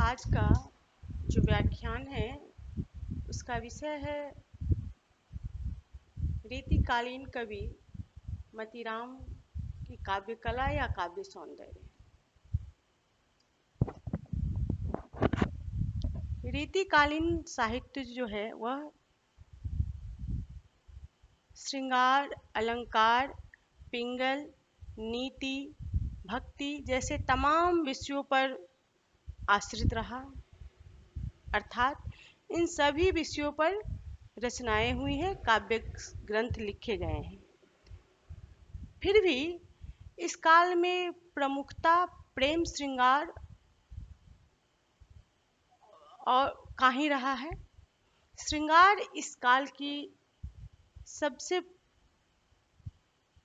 आज का जो व्याख्यान है उसका विषय है रीतिकालीन कवि मतीराम की काव्य कला या काव्य सौंदर्य। रीतिकालीन साहित्य जो है वह श्रृंगार, अलंकार, पिंगल, नीति, भक्ति जैसे तमाम विषयों पर आश्रित रहा। अर्थात इन सभी विषयों पर रचनाएं हुई हैं, काव्य ग्रंथ लिखे गए हैं। फिर भी इस काल में प्रमुखता प्रेम श्रृंगार और का ही रहा है। श्रृंगार इस काल की सबसे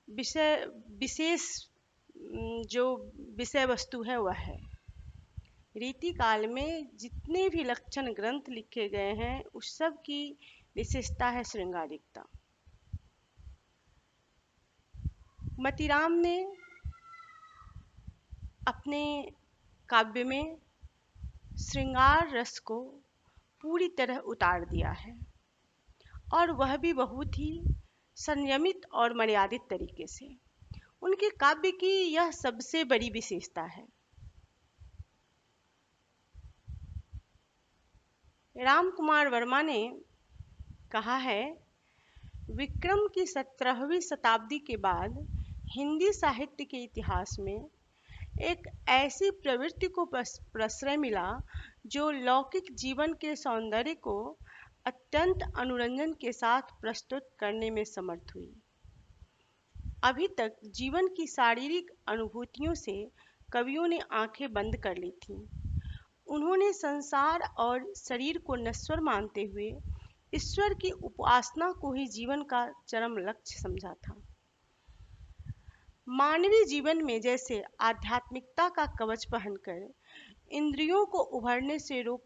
विशेष जो विषय वस्तु है वह है। रीति काल में जितने भी लक्षण ग्रंथ लिखे गए हैं उस सब की विशेषता है श्रृंगारिकता। मतीराम ने अपने काव्य में श्रृंगार रस को पूरी तरह उतार दिया है और वह भी बहुत ही संयमित और मर्यादित तरीके से। उनके काव्य की यह सबसे बड़ी विशेषता है। राम कुमार वर्मा ने कहा है, विक्रम की 17वीं शताब्दी के बाद हिंदी साहित्य के इतिहास में एक ऐसी प्रवृत्ति को प्रश्रय मिला जो लौकिक जीवन के सौंदर्य को अत्यंत अनुरंजन के साथ प्रस्तुत करने में समर्थ हुई। अभी तक जीवन की शारीरिक अनुभूतियों से कवियों ने आंखें बंद कर ली थीं। उन्होंने संसार और शरीर को नश्वर मानते हुए ईश्वर की उपासना को ही जीवन का चरम लक्ष्य समझा था। मानवीय जीवन में जैसे आध्यात्मिकता का कवच पहनकर इंद्रियों को उभरने से रोक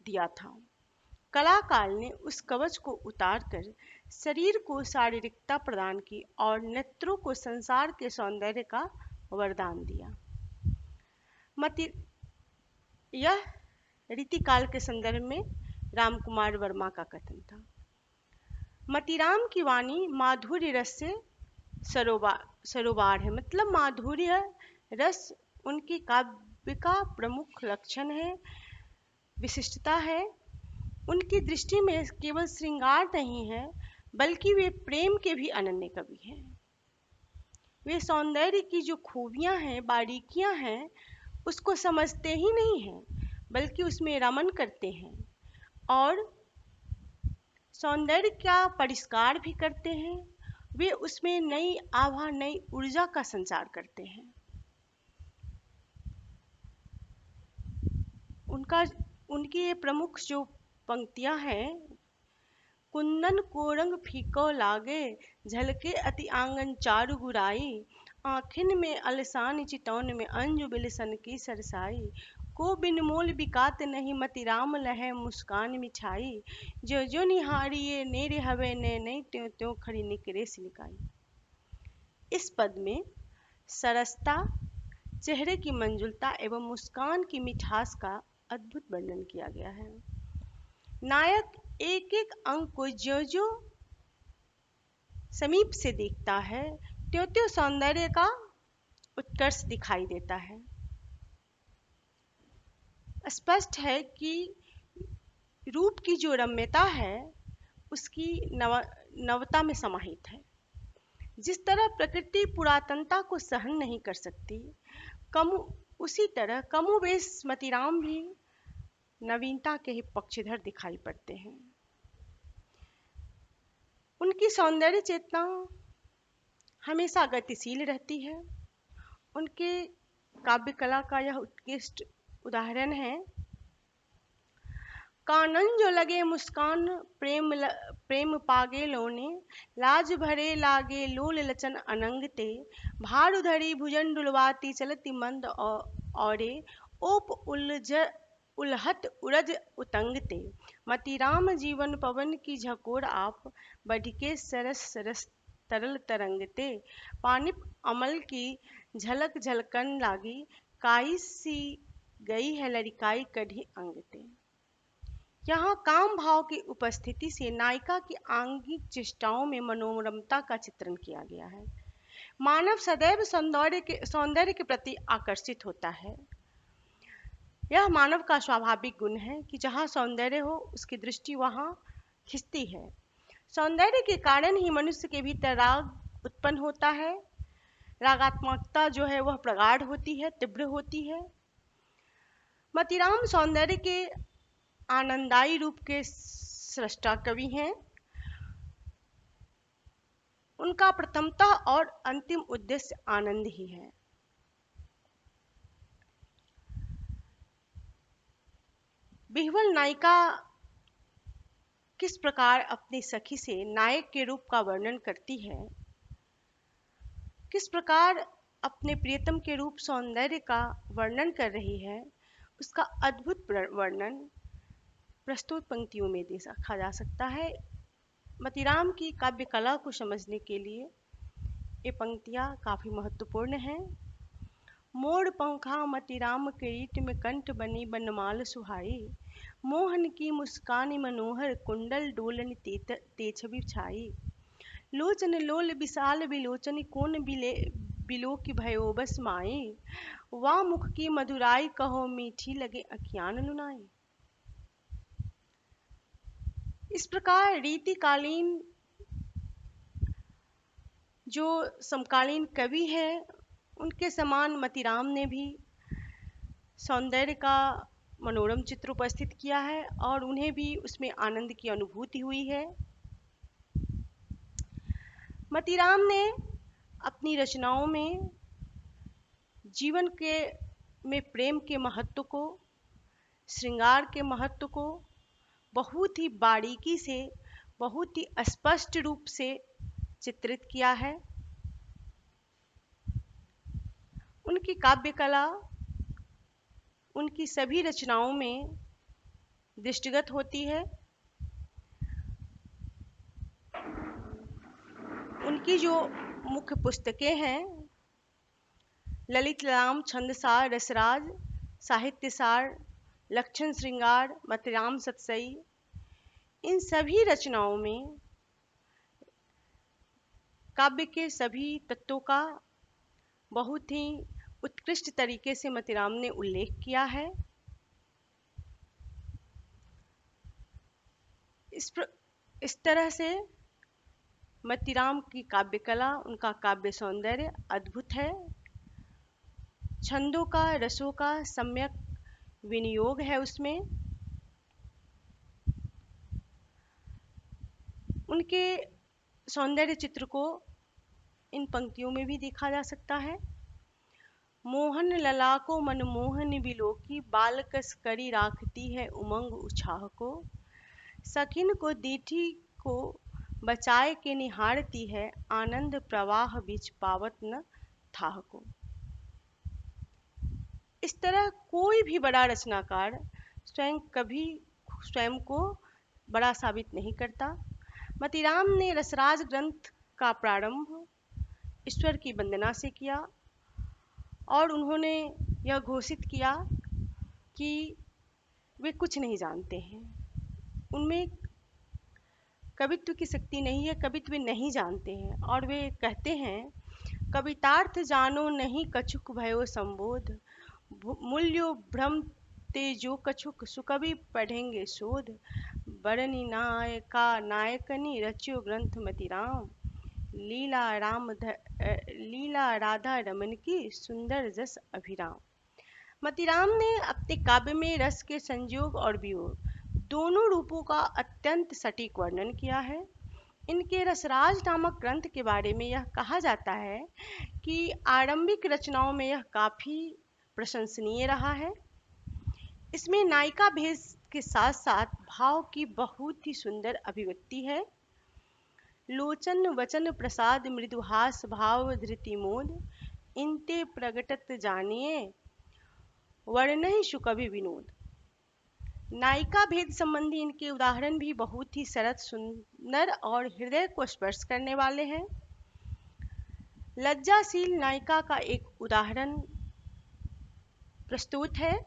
दिया था, कलाकाल ने उस कवच को उतारकर शरीर को शारीरिकता प्रदान की और नेत्रों को संसार के सौंदर्य का वरदान दिया। यह रीतिकाल के संदर्भ में रामकुमार वर्मा का कथन था। मतीराम की वाणी माधुर्य रस से सरोबार है, मतलब माधुर्य रस उनकी काव्य का प्रमुख लक्षण है, विशिष्टता है। उनकी दृष्टि में केवल श्रृंगार नहीं है बल्कि वे प्रेम के भी अनन्य कवि हैं। वे सौंदर्य की जो खूबियां हैं, बारीकियां हैं, उसको समझते ही नहीं हैं बल्कि उसमें रमन करते हैं और सौंदर्य का परिष्कार भी करते हैं। वे उसमें नई आभा, नई ऊर्जा का संचार करते हैं। उनकी ये प्रमुख जो पंक्तियां हैं, कुंदन को रंग फीको लागे, झलके अति आंगन चारु गुराई, आँखिन में अलसान चितौन में अंजु बिलसन की सरसाई, को बिन मोल बिकात नहीं मतीराम लहे मुस्कान मिछाई, जो जो निहारिये नेरे हवे ने नहीं त्यों त्यों खड़ी निकरे सिलकाई। इस पद में सरसता, चेहरे की मंजुलता एवं मुस्कान की मिठास का अद्भुत वर्णन किया गया है। नायक एक एक अंग को जो जो समीप से देखता है त्यों त्यों सौंदर्य का उत्कर्ष दिखाई देता है। स्पष्ट है कि रूप की जो रम्यता है उसकी नवता में समाहित है। जिस तरह प्रकृति पुरातनता को सहन नहीं कर सकती, उसी तरह कमोबेश मतीराम भी नवीनता के ही पक्षधर दिखाई पड़ते हैं। उनकी सौंदर्य चेतना हमेशा गतिशील रहती है। उनके काव्य कला का यह उत्कृष्ट उदाहरण है, कानन जो लगे मुस्कान प्रेम पागे लोने, लाज भरे लागे लोल लचन अनंगते, भार धरी भुजन डुलवाती चलती मंद औरे, ओप उलहत उरज उतंगते, मतीराम जीवन पवन की झकोर आप, बढ़के सरस सरस तरल तरंगते, पानिप अमल की झलक झलकन लागी, काई सी गई है लड़िकाई कढ़ी अंगते। यहाँ काम भाव की उपस्थिति से नायिका की आंगिक चेष्टाओं में मनोरमता का चित्रण किया गया है। मानव सदैव सौंदर्य के प्रति आकर्षित होता है। यह मानव का स्वाभाविक गुण है कि जहाँ सौंदर्य हो उसकी दृष्टि वहाँ खिंचती है। सौंदर्य के कारण ही मनुष्य के भीतर राग उत्पन्न होता है। रागात्मकता जो है वह प्रगाढ़ होती है, तीव्र होती है। मतीराम सौंदर्य के आनंदायी रूप के सृष्टा कवि हैं। उनका प्रथमतः और अंतिम उद्देश्य आनंद ही है। बिहुल नायिका किस प्रकार अपनी सखी से नायक के रूप का वर्णन करती है, किस प्रकार अपने प्रियतम के रूप सौंदर्य का वर्णन कर रही है, उसका अद्भुत वर्णन प्रस्तुत पंक्तियों में देखा जा सकता है। मतीराम की काव्य कला को समझने के लिए ये पंक्तियाँ काफ़ी महत्वपूर्ण हैं। मोड़ पंखा मतीराम किरीट में कंठ बनी बनमाल सुहाई, मोहन की मुस्कान मनोहर कुंडल डोलन तेछबी छाई, लोचन लोल विशाल बिलोचन कोन बिलो की भयो बस माई, वा मुख की मधुराई कहो मीठी लगे अखियान लुनाई। इस प्रकार रीतिकालीन जो समकालीन कवि हैं उनके समान मतीराम ने भी सौंदर्य का मनोरम चित्र उपस्थित किया है और उन्हें भी उसमें आनंद की अनुभूति हुई है। मतीराम ने अपनी रचनाओं में जीवन के में प्रेम के महत्व को, श्रृंगार के महत्व को बहुत ही बारीकी से, बहुत ही स्पष्ट रूप से चित्रित किया है। उनकी काव्य कला उनकी सभी रचनाओं में दृष्टिगत होती है। उनकी जो मुख्य पुस्तकें हैं, ललित राम छंदसार, रसराज, साहित्यसार, लक्षण श्रृंगार, मतीराम सतसई, इन सभी रचनाओं में काव्य के सभी तत्वों का बहुत ही उत्कृष्ट तरीके से मतीराम ने उल्लेख किया है। इस तरह से मतीराम की काव्य कला, उनका काव्य सौंदर्य अद्भुत है। छंदों का, रसों का सम्यक विनियोग है उसमें। उनके सौंदर्य चित्र को इन पंक्तियों में भी देखा जा सकता है। मोहन लला को मनमोहन बिलोकी, बालकस करी राखती है उमंग उछाह को, सखिन को दीठी को बचाए के निहारती है, आनंद प्रवाह बीच पावत न थाह को। इस तरह कोई भी बड़ा रचनाकार कभी स्वयं को बड़ा साबित नहीं करता। मतीराम ने रसराज ग्रंथ का प्रारंभ ईश्वर की वंदना से किया और उन्होंने यह घोषित किया कि वे कुछ नहीं जानते हैं, उनमें कवित्व की शक्ति नहीं है, कवित्व नहीं जानते हैं। और वे कहते हैं, कवितार्थ जानो नहीं कछुक भयो संबोध, मूल्यो भ्रम तेजो कछुक सुकवि पढ़ेंगे शोध, बरनी नायका नायकनी रच्यो ग्रंथ मतीराम, लीला राधा रमन की सुंदर जस अभिराम। मतीराम ने अपने काव्य में रस के संयोग और वियोग दोनों रूपों का अत्यंत सटीक वर्णन किया है। इनके रसराज नामक ग्रंथ के बारे में यह कहा जाता है कि आरंभिक रचनाओं में यह काफ़ी प्रशंसनीय रहा है। इसमें नायिका भेद के साथ साथ भाव की बहुत ही सुंदर अभिव्यक्ति है। लोचन वचन प्रसाद मृदुहास भाव धृति मोद, इनते प्रगटत जानिए वर्णहि सुकवि विनोद। नायिका भेद संबंधी इनके उदाहरण भी बहुत ही सरल, सुंदर और हृदय को स्पर्श करने वाले हैं। लज्जाशील नायिका का एक उदाहरण प्रस्तुत है।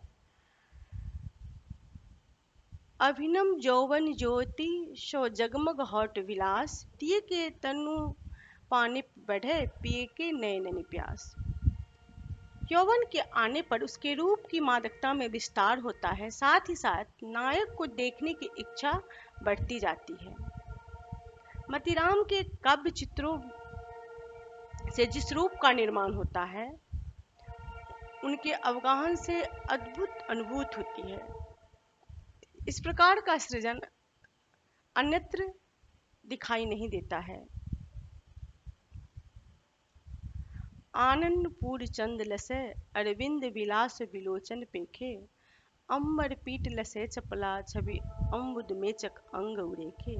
अभिनम यौवन ज्योति शो जगमग हॉट विलास, दिए के तनु पानी बढ़े पिए के नए नए प्यास। यौवन के आने पर उसके रूप की मादकता में विस्तार होता है, साथ ही साथ नायक को देखने की इच्छा बढ़ती जाती है। मतीराम के काव्य चित्रों से जिस रूप का निर्माण होता है, उनके अवगाहन से अद्भुत अनुभूत होती है। इस प्रकार का सृजन अन्यत्र दिखाई नहीं देता है। आनंद पूर चंद लसे अरविंद विलास विलोचन पेखे, अंबर पीट लसे चपला छवि अम्बुद मेचक अंग उरेखे।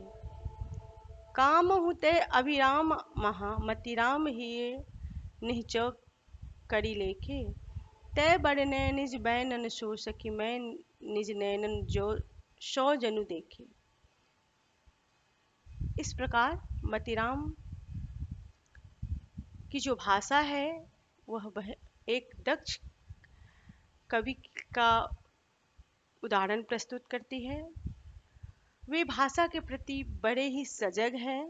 काम हुते अभिराम महा मतिराम हिये निहचौ करी लेखे, तय बड़ने निज बैनन सो सखी मैं निज नैनन जो सौ जनु देखे। इस प्रकार मतिराम की जो भाषा है वह एक दक्ष कवि का उदाहरण प्रस्तुत करती है। वे भाषा के प्रति बड़े ही सजग हैं।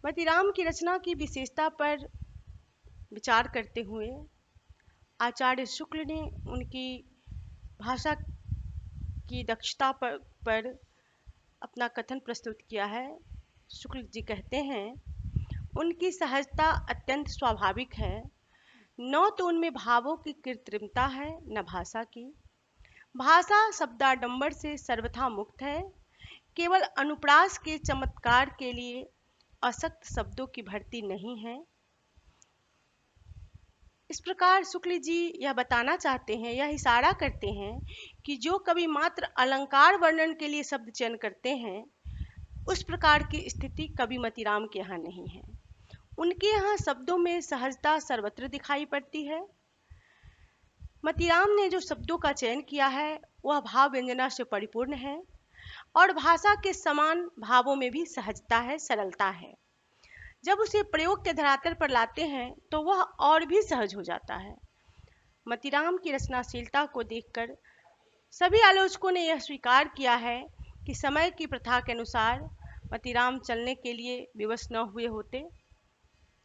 मतीराम की रचना की विशेषता पर विचार करते हुए आचार्य शुक्ल ने उनकी भाषा की दक्षता पर अपना कथन प्रस्तुत किया है। शुक्ल जी कहते हैं, उनकी सहजता अत्यंत स्वाभाविक है, न तो उनमें भावों की कृत्रिमता है न भाषा की। भाषा शब्दाडंबर से सर्वथा मुक्त है, केवल अनुप्रास के चमत्कार के लिए असक्त शब्दों की भर्ती नहीं है। इस प्रकार शुक्ल जी यह बताना चाहते हैं, यह इशारा करते हैं कि जो कवि मात्र अलंकार वर्णन के लिए शब्द चयन करते हैं, उस प्रकार की स्थिति कवि मतीराम के यहाँ नहीं है। उनके यहाँ शब्दों में सहजता सर्वत्र दिखाई पड़ती है। मतीराम ने जो शब्दों का चयन किया है वह भाव व्यंजना से परिपूर्ण है और भाषा के समान भावों में भी सहजता है, सरलता है। जब उसे प्रयोग के धरातल पर लाते हैं तो वह और भी सहज हो जाता है। मतीराम की रचनाशीलता को देखकर सभी आलोचकों ने यह स्वीकार किया है कि समय की प्रथा के अनुसार मतीराम चलने के लिए विवश न हुए होते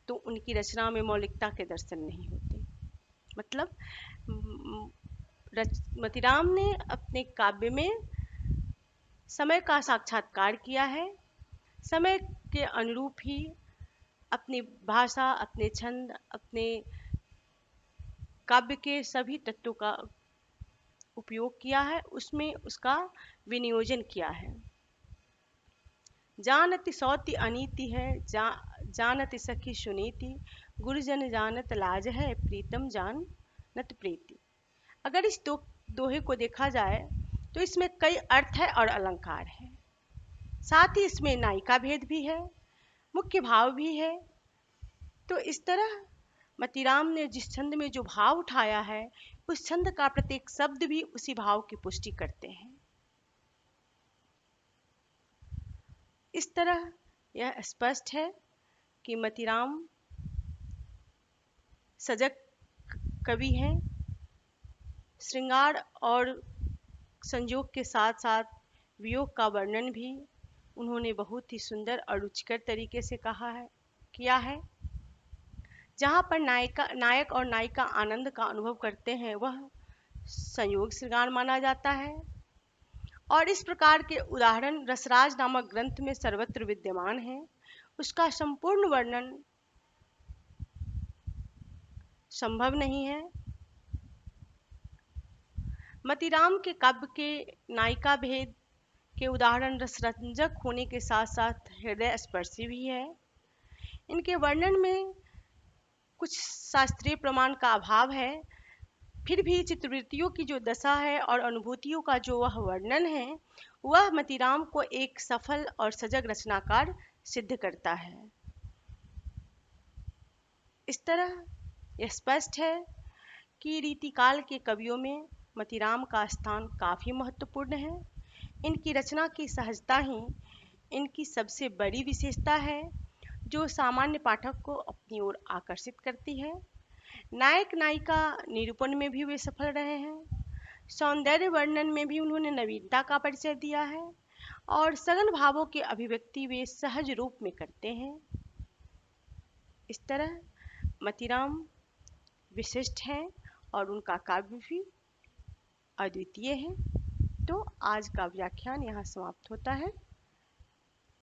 तो उनकी रचना में मौलिकता के दर्शन नहीं होते। मतलब मतीराम ने अपने काव्य में समय का साक्षात्कार किया है, समय के अनुरूप ही अपनी भाषा, अपने छंद, अपने काव्य के सभी तत्वों का उपयोग किया है, उसमें उसका विनियोजन किया है। जानति सौति अनीति है, जानति सखी सुनीति, गुरुजन जानत लाज है, प्रीतम जानत प्रीति। अगर इस दोहे को देखा जाए तो इसमें कई अर्थ है और अलंकार है, साथ ही इसमें नायिका भेद भी है, मुख्य भाव भी है। तो इस तरह मतीराम ने जिस छंद में जो भाव उठाया है, उस छंद का प्रत्येक शब्द भी उसी भाव की पुष्टि करते हैं। इस तरह यह स्पष्ट है कि मतीराम सजग कवि हैं। श्रृंगार और संयोग के साथ साथ वियोग का वर्णन भी उन्होंने बहुत ही सुंदर और रुचिकर तरीके से किया है। जहाँ पर नायक और नायिका आनंद का अनुभव करते हैं वह संयोग श्रृंगार माना जाता है और इस प्रकार के उदाहरण रसराज नामक ग्रंथ में सर्वत्र विद्यमान है। उसका संपूर्ण वर्णन संभव नहीं है। मतीराम के काव्य के नायिका भेद के उदाहरण रसरंजक होने के साथ साथ हृदय स्पर्शी भी है। इनके वर्णन में कुछ शास्त्रीय प्रमाण का अभाव है, फिर भी चित्रवृत्तियों की जो दशा है और अनुभूतियों का जो वह वर्णन है, वह मतीराम को एक सफल और सजग रचनाकार सिद्ध करता है। इस तरह यह स्पष्ट है कि रीतिकाल के कवियों में मतीराम का स्थान काफ़ी महत्वपूर्ण है। इनकी रचना की सहजता ही इनकी सबसे बड़ी विशेषता है, जो सामान्य पाठक को अपनी ओर आकर्षित करती है। नायक नायिका निरूपण में भी वे सफल रहे हैं। सौंदर्य वर्णन में भी उन्होंने नवीनता का परिचय दिया है और सघन भावों की अभिव्यक्ति वे सहज रूप में करते हैं। इस तरह मतीराम विशिष्ट हैं और उनका काव्य भी अद्वितीय है। तो आज का व्याख्यान यहाँ समाप्त होता है।